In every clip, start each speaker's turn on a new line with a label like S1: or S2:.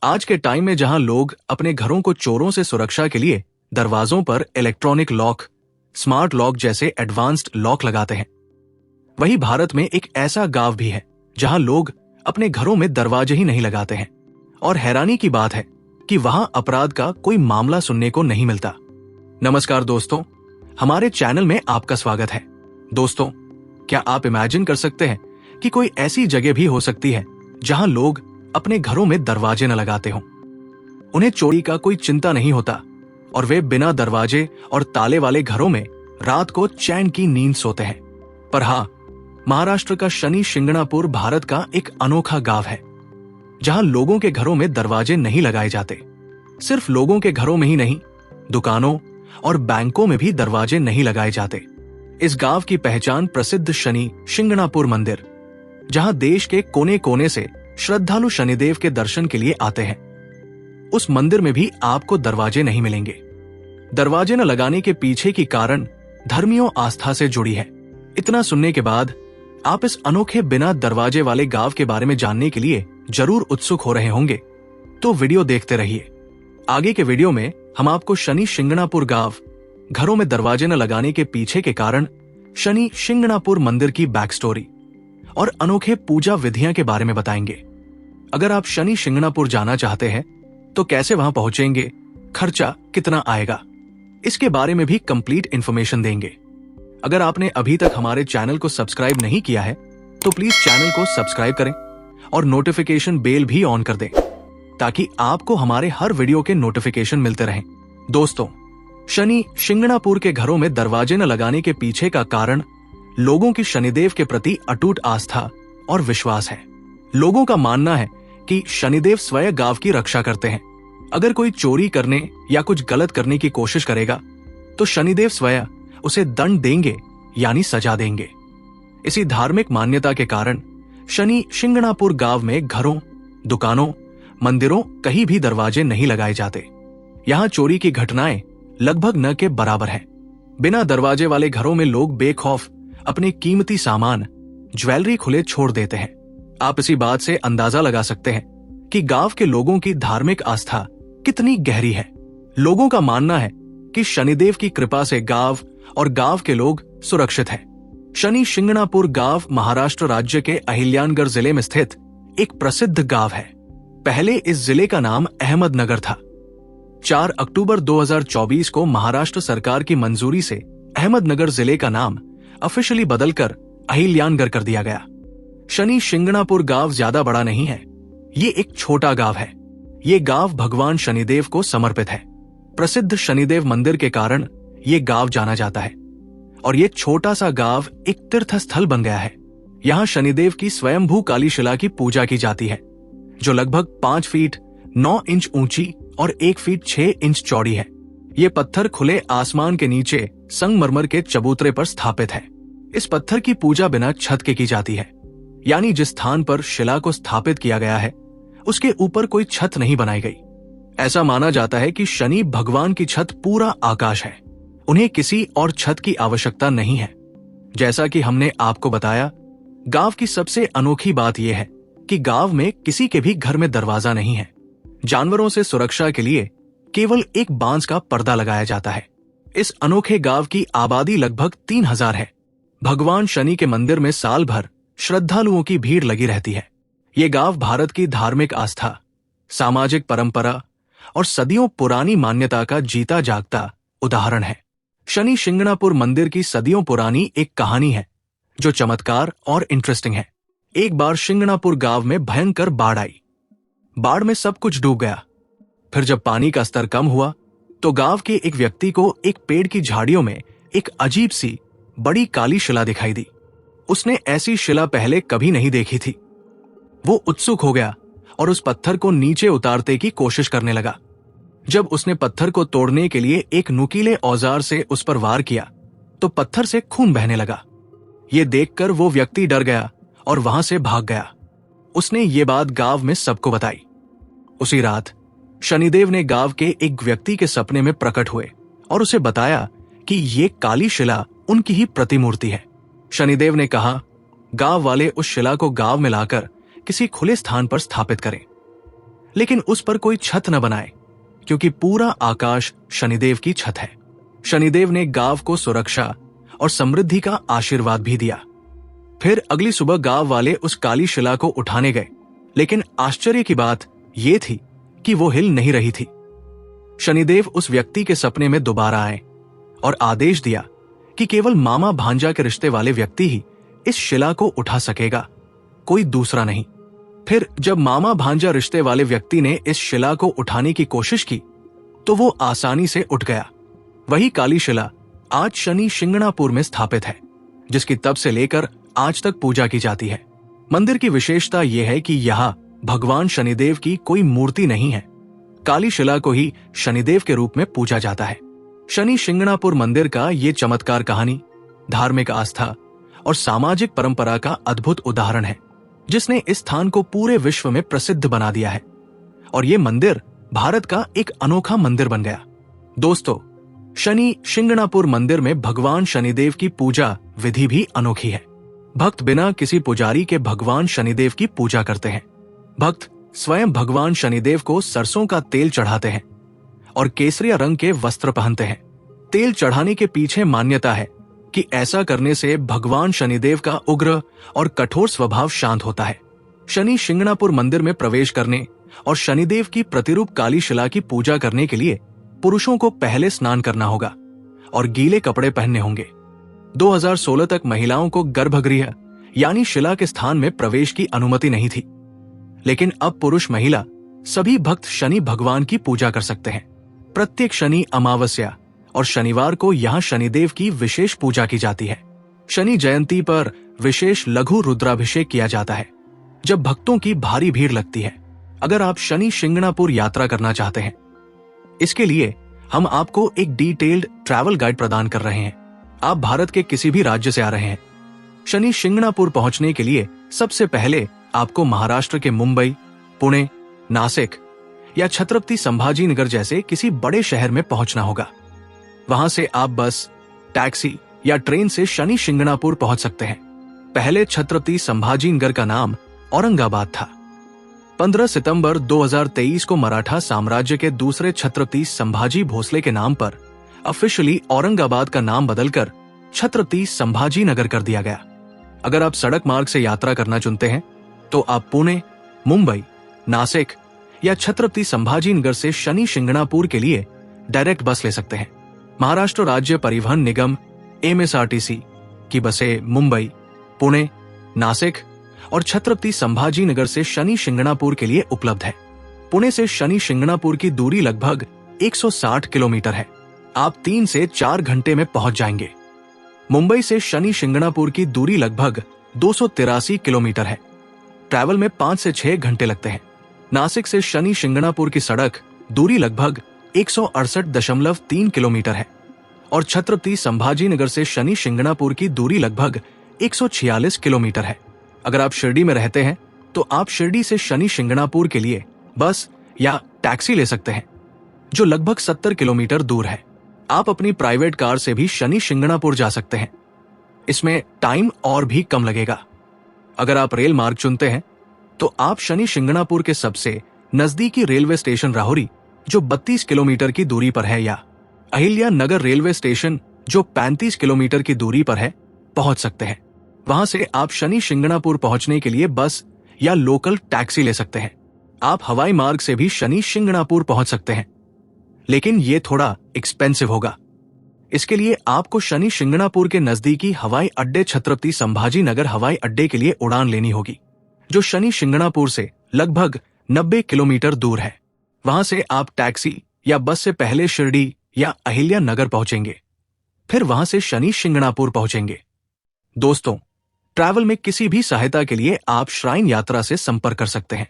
S1: आज के टाइम में जहां लोग अपने घरों को चोरों से सुरक्षा के लिए दरवाजों पर इलेक्ट्रॉनिक लॉक, स्मार्ट लॉक जैसे एडवांस्ड लॉक लगाते हैं, वहीं भारत में एक ऐसा गांव भी है जहां लोग अपने घरों में दरवाजे ही नहीं लगाते हैं। और हैरानी की बात है कि वहां अपराध का कोई मामला सुनने को नहीं मिलता। नमस्कार दोस्तों, हमारे चैनल में आपका स्वागत है। दोस्तों, क्या आप इमेजिन कर सकते हैं कि कोई ऐसी जगह भी हो सकती है जहां लोग अपने घरों में दरवाजे न लगाते हों? उन्हें चोरी का कोई चिंता नहीं होता और वे बिना दरवाजे और ताले वाले घरों में रात को चैन की नींद सोते हैं। पर हाँ, महाराष्ट्र का शनि शिंगणापुर भारत का एक अनोखा गांव है जहां लोगों के घरों में दरवाजे नहीं लगाए जाते। सिर्फ लोगों के घरों में ही नहीं, दुकानों और बैंकों में भी दरवाजे नहीं लगाए जाते। इस गांव की पहचान प्रसिद्ध शनि शिंगणापुर मंदिर, जहां देश के कोने कोने से श्रद्धालु शनिदेव के दर्शन के लिए आते हैं, उस मंदिर में भी आपको दरवाजे नहीं मिलेंगे। दरवाजे न लगाने के पीछे की कारण धर्मियों आस्था से जुड़ी है। इतना सुनने के बाद आप इस अनोखे बिना दरवाजे वाले गांव के बारे में जानने के लिए जरूर उत्सुक हो रहे होंगे, तो वीडियो देखते रहिए। आगे के वीडियो में हम आपको शनि शिंगणापुर गांव, घरों में दरवाजे न लगाने के पीछे के कारण, शनि शिंगणापुर मंदिर की बैक स्टोरी और अनोखे पूजा विधियां के बारे में बताएंगे। अगर आप शनि शिंगणापुर जाना चाहते हैं तो कैसे वहां पहुंचेंगे, खर्चा कितना आएगा, इसके बारे में भी कंप्लीट इंफॉर्मेशन देंगे। अगर आपने अभी तक हमारे चैनल को सब्सक्राइब नहीं किया है तो प्लीज चैनल को सब्सक्राइब करें और नोटिफिकेशन बेल भी ऑन कर दें ताकि आपको हमारे हर वीडियो के नोटिफिकेशन मिलते रहें। दोस्तों, शनि शिंगणापुर के घरों में दरवाजे न लगाने के पीछे का कारण लोगों की शनिदेव के प्रति अटूट आस्था और विश्वास है। लोगों का मानना है कि शनिदेव स्वयं गांव की रक्षा करते हैं। अगर कोई चोरी करने या कुछ गलत करने की कोशिश करेगा तो शनिदेव स्वयं उसे दंड देंगे, यानी सजा देंगे। इसी धार्मिक मान्यता के कारण शनि शिंगणापुर गांव में घरों, दुकानों, मंदिरों कहीं भी दरवाजे नहीं लगाए जाते। यहां चोरी की घटनाएं लगभग न के बराबर हैं। बिना दरवाजे वाले घरों में लोग बेखौफ अपने कीमती सामान, ज्वेलरी खुले छोड़ देते हैं। आप इसी बात से अंदाजा लगा सकते हैं कि गांव के लोगों की धार्मिक आस्था कितनी गहरी है। लोगों का मानना है कि शनिदेव की कृपा से गांव और गांव के लोग सुरक्षित हैं। शनि शिंगणापुर गांव महाराष्ट्र राज्य के अहिल्यानगर जिले में स्थित एक प्रसिद्ध गांव है। पहले इस जिले का नाम अहमदनगर था। 4 अक्टूबर 2024 को महाराष्ट्र सरकार की मंजूरी से अहमदनगर जिले का नाम ऑफिशियली बदलकर अहिल्यानगर कर दिया गया। शनि शिंगणापुर गांव ज्यादा बड़ा नहीं है, ये एक छोटा गांव है। ये गांव भगवान शनिदेव को समर्पित है। प्रसिद्ध शनिदेव मंदिर के कारण ये गांव जाना जाता है और ये छोटा सा गांव एक तीर्थ स्थल बन गया है। यहाँ शनिदेव की स्वयंभू काली शिला की पूजा की जाती है, जो लगभग 5 फीट 9 इंच ऊंची और 1 फीट 6 इंच चौड़ी है। ये पत्थर खुले आसमान के नीचे संगमरमर के चबूतरे पर स्थापित है। इस पत्थर की पूजा बिना छत के की जाती है, यानी जिस स्थान पर शिला को स्थापित किया गया है उसके ऊपर कोई छत नहीं बनाई गई। ऐसा माना जाता है कि शनि भगवान की छत पूरा आकाश है, उन्हें किसी और छत की आवश्यकता नहीं है। जैसा कि हमने आपको बताया, गांव की सबसे अनोखी बात यह है कि गांव में किसी के भी घर में दरवाजा नहीं है। जानवरों से सुरक्षा के लिए केवल एक बांस का पर्दा लगाया जाता है। इस अनोखे गांव की आबादी लगभग 3000 है। भगवान शनि के मंदिर में साल भर श्रद्धालुओं की भीड़ लगी रहती है। ये गांव भारत की धार्मिक आस्था, सामाजिक परंपरा और सदियों पुरानी मान्यता का जीता जागता उदाहरण है। शनि शिंगणापुर मंदिर की सदियों पुरानी एक कहानी है जो चमत्कार और इंटरेस्टिंग है। एक बार शिंगणापुर गांव में भयंकर बाढ़ आई। बाढ़ में सब कुछ डूब गया। फिर जब पानी का स्तर कम हुआ तो गांव के एक व्यक्ति को एक पेड़ की झाड़ियों में एक अजीब सी बड़ी काली शिला दिखाई दी। उसने ऐसी शिला पहले कभी नहीं देखी थी। वो उत्सुक हो गया और उस पत्थर को नीचे उतारने की कोशिश करने लगा। जब उसने पत्थर को तोड़ने के लिए एक नुकीले औजार से उस पर वार किया तो पत्थर से खून बहने लगा। ये देखकर वो व्यक्ति डर गया और वहां से भाग गया। उसने ये बात गांव में सबको बताई। उसी रात शनिदेव ने गांव के एक व्यक्ति के सपने में प्रकट हुए और उसे बताया कि ये काली शिला उनकी ही प्रतिमूर्ति है। शनिदेव ने कहा, गांव वाले उस शिला को गांव में लाकर किसी खुले स्थान पर स्थापित करें। लेकिन उस पर कोई छत न बनाए, क्योंकि पूरा आकाश शनिदेव की छत है। शनिदेव ने गांव को सुरक्षा और समृद्धि का आशीर्वाद भी दिया। फिर अगली सुबह गांव वाले उस काली शिला को उठाने गए, लेकिन आश्चर्य की बात यह थी कि वो हिल नहीं रही थी। शनिदेव उस व्यक्ति के सपने में दोबारा आए और आदेश दिया कि केवल मामा भांजा के रिश्ते वाले व्यक्ति ही इस शिला को उठा सकेगा, कोई दूसरा नहीं। फिर जब मामा भांजा रिश्ते वाले व्यक्ति ने इस शिला को उठाने की कोशिश की तो वो आसानी से उठ गया। वही काली शिला आज शनि शिंगणापुर में स्थापित है, जिसकी तब से लेकर आज तक पूजा की जाती है। मंदिर की विशेषता यह है कि यहाँ भगवान शनिदेव की कोई मूर्ति नहीं है, काली शिला को ही शनिदेव के रूप में पूजा जाता है। शनि शिंगणापुर मंदिर का ये चमत्कार कहानी धार्मिक आस्था और सामाजिक परंपरा का अद्भुत उदाहरण है, जिसने इस स्थान को पूरे विश्व में प्रसिद्ध बना दिया है और ये मंदिर भारत का एक अनोखा मंदिर बन गया। दोस्तों, शनि शिंगणापुर मंदिर में भगवान शनिदेव की पूजा विधि भी अनोखी है। भक्त बिना किसी पुजारी के भगवान शनिदेव की पूजा करते हैं। भक्त स्वयं भगवान शनिदेव को सरसों का तेल चढ़ाते हैं और केसरिया रंग के वस्त्र पहनते हैं। तेल चढ़ाने के पीछे मान्यता है कि ऐसा करने से भगवान शनिदेव का उग्र और कठोर स्वभाव शांत होता है। शनि शिंगणापुर मंदिर में प्रवेश करने और शनिदेव की प्रतिरूप काली शिला की पूजा करने के लिए पुरुषों को पहले स्नान करना होगा और गीले कपड़े पहनने होंगे। 2016 तक महिलाओं को गर्भगृह यानी शिला के स्थान में प्रवेश की अनुमति नहीं थी, लेकिन अब पुरुष महिला सभी भक्त शनि भगवान की पूजा कर सकते हैं। प्रत्येक शनि अमावस्या और शनिवार को यहाँ शनिदेव की विशेष पूजा की जाती है। शनि जयंती पर विशेष लघु रुद्राभिषेक किया जाता है, जब भक्तों की भारी भीड़ लगती है। अगर आप शनि शिंगणापुर यात्रा करना चाहते हैं, इसके लिए हम आपको एक डिटेल्ड ट्रैवल गाइड प्रदान कर रहे हैं। आप भारत के किसी भी राज्य से आ रहे हैं, शनि शिंगणापुर पहुंचने के लिए सबसे पहले आपको महाराष्ट्र के मुंबई, पुणे, नासिक या छत्रपति संभाजीनगर जैसे किसी बड़े शहर में पहुंचना होगा। वहां से आप बस, टैक्सी या ट्रेन से शनि शिंगणापुर पहुंच सकते हैं। पहले छत्रपति संभाजीनगर का नाम औरंगाबाद था। 15 सितंबर 2023 को मराठा साम्राज्य के दूसरे छत्रपति संभाजी भोसले के नाम पर ऑफिशियली औरंगाबाद का नाम बदलकर छत्रपति संभाजीनगर कर दिया गया। अगर आप सड़क मार्ग से यात्रा करना चुनते हैं तो आप पुणे, मुंबई, नासिक या छत्रपति संभाजीनगर से शनि शिंगणापुर के लिए डायरेक्ट बस ले सकते हैं। महाराष्ट्र राज्य परिवहन निगम MSRTC की बसें मुंबई, पुणे, नासिक और छत्रपति संभाजीनगर से शनि शिंगणापुर के लिए उपलब्ध है। पुणे से शनि शिंगणापुर की दूरी लगभग 160 किलोमीटर है। आप 3 से 4 घंटे में पहुंच जाएंगे। मुंबई से शनि शिंगणापुर की दूरी लगभग 283 किलोमीटर है। ट्रैवल में 5 से 6 घंटे लगते हैं। नासिक से शनि शिंगणापुर की सड़क दूरी लगभग 168.3 किलोमीटर है और छत्रपति संभाजीनगर से शनि शिंगणापुर की दूरी लगभग 146 किलोमीटर है। अगर आप शिरडी में रहते हैं तो आप शिरडी से शनि शिंगणापुर के लिए बस या टैक्सी ले सकते हैं, जो लगभग 70 किलोमीटर दूर है। आप अपनी प्राइवेट कार से भी शनि शिंगणापुर जा सकते हैं। इसमें टाइम और भी कम लगेगा। अगर आप रेल मार्ग चुनते हैं तो आप शनि शिंगणापुर के सबसे नजदीकी रेलवे स्टेशन राहुरी, जो 32 किलोमीटर की दूरी पर है, या अहिल्या नगर रेलवे स्टेशन, जो 35 किलोमीटर की दूरी पर है, पहुंच सकते हैं। वहां से आप शनि शिंगणापुर पहुंचने के लिए बस या लोकल टैक्सी ले सकते हैं। आप हवाई मार्ग से भी शनि शिंगणापुर पहुंच सकते हैं, लेकिन ये थोड़ा एक्सपेंसिव होगा। इसके लिए आपको शनि शिंगणापुर के नजदीकी हवाई अड्डे छत्रपति संभाजीनगर हवाई अड्डे के लिए उड़ान लेनी होगी, जो शनि शिंगणापुर से लगभग 90 किलोमीटर दूर है। वहां से आप टैक्सी या बस से पहले शिरडी या अहिल्या नगर पहुंचेंगे, फिर वहां से शनि शिंगणापुर पहुंचेंगे। दोस्तों, ट्रैवल में किसी भी सहायता के लिए आप श्राइन यात्रा से संपर्क कर सकते हैं।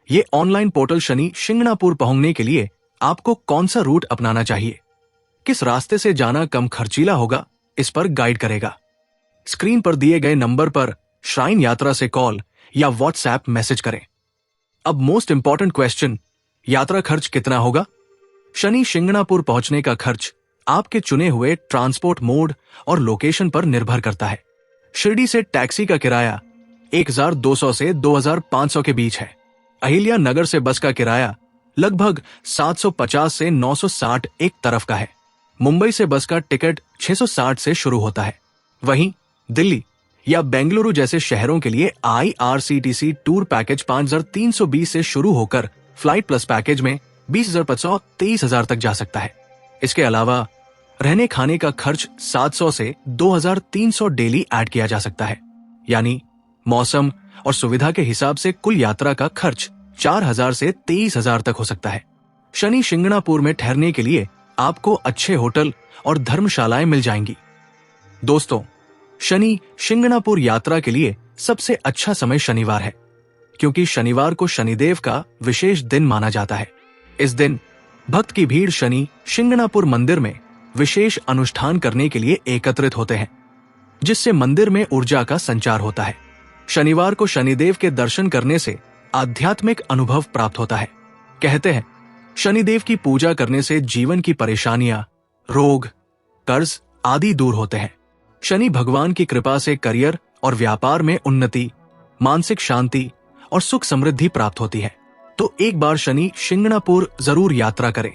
S1: ये ऑनलाइन पोर्टल शनि शिंगणापुर पहुंचने के लिए आपको कौन सा रूट अपनाना चाहिए, किस रास्ते से जाना कम खर्चीला होगा, इस पर गाइड करेगा। स्क्रीन पर दिए गए नंबर पर श्राइन यात्रा से कॉल या व्हाट्सएप मैसेज करें। अब मोस्ट इंपॉर्टेंट क्वेश्चन, यात्रा खर्च कितना होगा? शनि शिंगणापुर पहुंचने का खर्च आपके चुने हुए ट्रांसपोर्ट मोड और लोकेशन पर निर्भर करता है। शिरडी से टैक्सी का किराया 1200 से 2500 के बीच है। अहिल्या नगर से बस का किराया लगभग 750 से 960 एक तरफ का है। मुंबई से बस का टिकट 660 से शुरू होता है। वहीं दिल्ली या बेंगलुरु जैसे शहरों के लिए IRCTC टूर पैकेज 5320 से शुरू होकर फ्लाइट प्लस पैकेज में 20,500 23,000 तक जा सकता है। इसके अलावा रहने खाने का खर्च 700 से 2,300 डेली ऐड किया जा सकता है। यानी मौसम और सुविधा के हिसाब से कुल यात्रा का खर्च 4,000 से 23,000 तक हो सकता है। शनि शिंगणापुर में ठहरने के लिए आपको अच्छे होटल और धर्मशालाएं मिल जाएंगी। दोस्तों, शनि शिंगणापुर यात्रा के लिए सबसे अच्छा समय शनिवार है, क्योंकि शनिवार को शनिदेव का विशेष दिन माना जाता है। इस दिन भक्त की भीड़ शनि शिंगणापुर मंदिर में विशेष अनुष्ठान करने के लिए एकत्रित होते हैं, जिससे मंदिर में ऊर्जा का संचार होता है। शनिवार को शनिदेव के दर्शन करने से आध्यात्मिक अनुभव प्राप्त होता है। कहते हैं, शनिदेव की पूजा करने से जीवन की परेशानियां, रोग, कर्ज आदि दूर होते हैं। शनि भगवान की कृपा से करियर और व्यापार में उन्नति, मानसिक शांति और सुख समृद्धि प्राप्त होती है। तो एक बार शनि शिंगणापुर जरूर यात्रा करें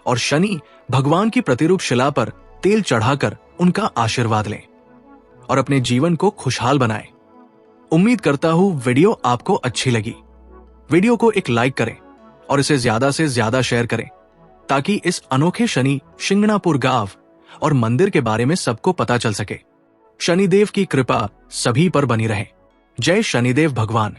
S1: और शनि भगवान की प्रतिरूप शिला पर तेल चढ़ाकर उनका आशीर्वाद लें और अपने जीवन को खुशहाल बनाएं। उम्मीद करता हूं वीडियो आपको अच्छी लगी। वीडियो को एक लाइक करें और इसे ज्यादा से ज्यादा शेयर करें, ताकि इस अनोखे शनि शिंगणापुर गांव और मंदिर के बारे में सबको पता चल सके। शनिदेव की कृपा सभी पर बनी रहे। जय शनिदेव भगवान।